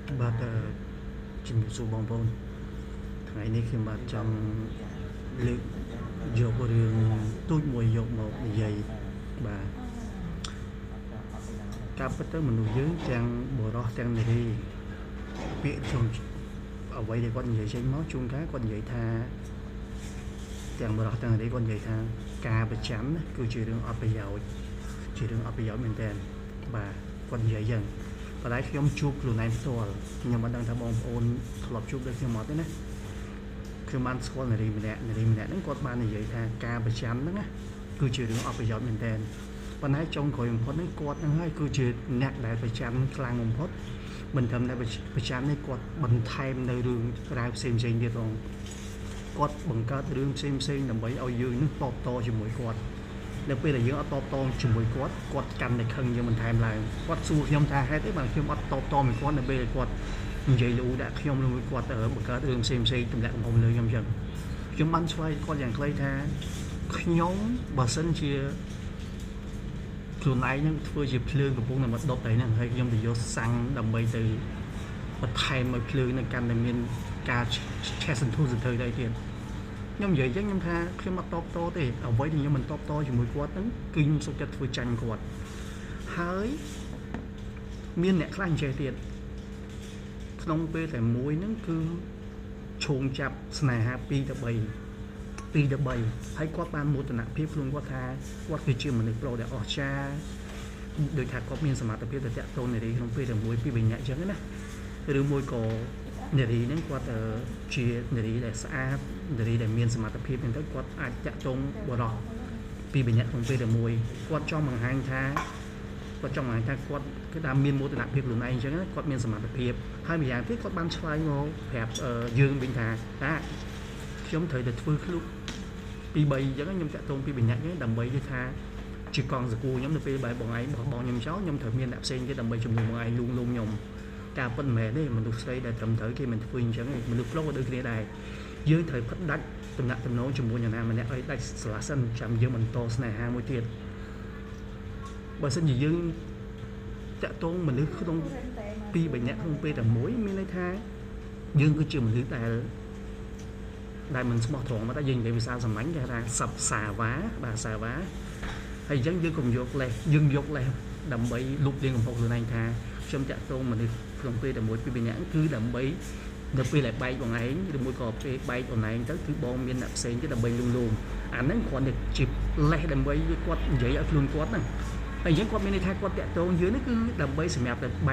បាទជំរាបសួរបងប្អូនថ្ងៃនេះខ្ញុំបាទចង់លើកយករឿងទូចមួយយកមកនិយាយបាទការពិតទៅមនុស្សយើងទាំងបរោះទាំងនារីពាក្យក្នុងអ្វីដែលគាត់និយាយចេញមកជួនកាលគាត់និយាយថាទាំងបរោះទាំងនារីគាត់និយាយថាការប្រចាំគឺជារឿងអត់ប្រយោជន៍ជារឿងអត់ប្រយោជន៍មែនទែនបាទគាត់និយាយយ៉ាងប៉ុន្តែខ្ញុំជួបខ្លួនឯងផ្ទាល់ខ្ញុំមិនដឹងថាបងប្អូនធ្លាប់ជួបដូចខ្ញុំអត់ទេណាខ្ញុំបានស្គាល់នារីម្នាក់ហ្នឹងគាត់បាននិយាយថាការប្រចាំហ្នឹងណាគឺជារឿងអត់ប្រយោជន៍មែនទែនប៉ុន្តែចុងក្រោយបំផុតហ្នឹងគាត់ហ្នឹងហើយគឺជាអ្នកដែលប្រចាំខ្លាំងបំផុតមិនត្រឹមតែប្រចាំនេះគាត់បន្ថែមនៅរឿងរ៉ាវផ្សេងៗទៀតផងគាត់បង្កើតរឿងផ្សេងដើម្បីឲ្យយើងនឹងតបតជាមួយគាត់នៅពេលដែលយើងអត់តបតជាមួយគាត់កាន់តែខឹងយើងបន្ថែមឡើងគាត់សួរខ្ញុំថាហេតុអីបានខ្ញុំអត់តបតមួយគាត់នៅពេលគាត់និយាយលូដាក់ខ្ញុំជាមួយគាត់បង្កើតរឿងផ្សេងទម្លាក់កំហុសលើខ្ញុំអញ្ចឹងខ្ញុំបានឆ្លើយគាត់យ៉ាងខ្លីថាខ្ញុំបើសិនជាខ្លួនឯងនឹងធ្វើជាភ្លើងកំពុងតែមកដុតអីហ្នឹងហើយខ្ញុំទៅយកសាំងដើម្បីទៅបន្ថែមឲ្យភ្លើងនឹងកាន់តែមានការឆេះសន្ធោសន្ធើទៅទៀតខ្ញុំនិយាយចឹងខ្ញុំថាខ្ញុំអត់តបតទេអ្វីដែលខ្ញុំមិនតបតជាមួយគាត់ហ្នឹងគឺខ្ញុំសុខចិត្តធ្វើចាញ់គាត់ហើយមានអ្នកខ្លះអញ្ចេះទៀតក្នុងពេលតែមួយហ្នឹងគឺឈោងចាប់ស្នេហា2ទៅ3ហើយគាត់បានមោទនភាពខ្លួនគាត់ថាគាត់គឺជាមនុស្សប្រុសដែលអស្ចារ្យដោយថាគាត់មានសមត្ថភាពទៅតាក់ទងនារីក្នុងពេលតែមួយពីរ3នាក់អញ្ចឹងណាឬមួយក៏នារីហ្នឹងគាត់ជានារីដែលស្អាតនារីដែលមានសមត្ថភាពហ្នឹងទៅគាត់អាចតាក់ទងបរិសុទ្ធពីរនាក់ក្នុងពេលតែមួយគាត់ចង់បង្ហាញថាគាត់គឺថាមានមោទនភាពខ្លួនឯងអញ្ចឹងគាត់មានសមត្ថភាពហើយម្យ៉ាងទៀតគាត់បានឆ្លើយមកប្រាប់យើងវិញថាខ្ញុំត្រូវតែធ្វើខ្លួនពី3អញ្ចឹងខ្ញុំតាក់ទងពី3នាក់អញ្ចឹងដើម្បីថាជាកងសកូខ្ញុំនៅពេលបែបបងឯងបោះបង់ខ្ញុំចោលខ្ញុំត្រូវមានអ្នកផ្សេងទៀតដើម្បីជំនួសបងឯងលួងខ្ញុំការប៉ុន្មានទេមនុស្សស្រីដែលត្រឹមត្រូវគេមិនធ្វើអញ្ចឹងទេមនុស្សប្រុសក៏ដូចគ្នាដែរយើងត្រូវផ្ដាច់តំណតំណងជាមួយនរណាម្នាក់ឲ្យដាច់ស្រឡះសិនចាំយើងបន្តស្នេហាមួយទៀតបើសិនជាយើងតាក់ទងមនុស្សក្នុង2 3នាក់ក្នុងពេលតែមួយមានន័យថាយើងគឺជាមនុស្សដែលមិនស្មោះត្រង់មកតែយើងនិយាយភាសាសាមញ្ញគេថាសັບសាវ៉ាបាទសាវ៉ាហើយអញ្ចឹងយើងកុំយកលេសដើម្បីលុបលាងកំហុសខ្លួនឯងថាខ្ញុំតាក់ទងមនុស្សក្នុងពេលតែមួយពីរនាក់គឺដើម្បីនៅពេលដែលបែកបងឯងឬមួយក៏ពេលបែកបងឯងទៅគឺបងមានអ្នកផ្សេងទៀតដើម្បីលួងអាហ្នឹងគ្រាន់តែជាលេសដើម្បីគាត់និយាយឲ្យខ្លួនគាត់ហ្នឹងហើយអញ្ចឹងគាត់មានន័យថាគាត់តាក់ទងយើងនេះគឺដើម្បីសម្រាប់តែបែក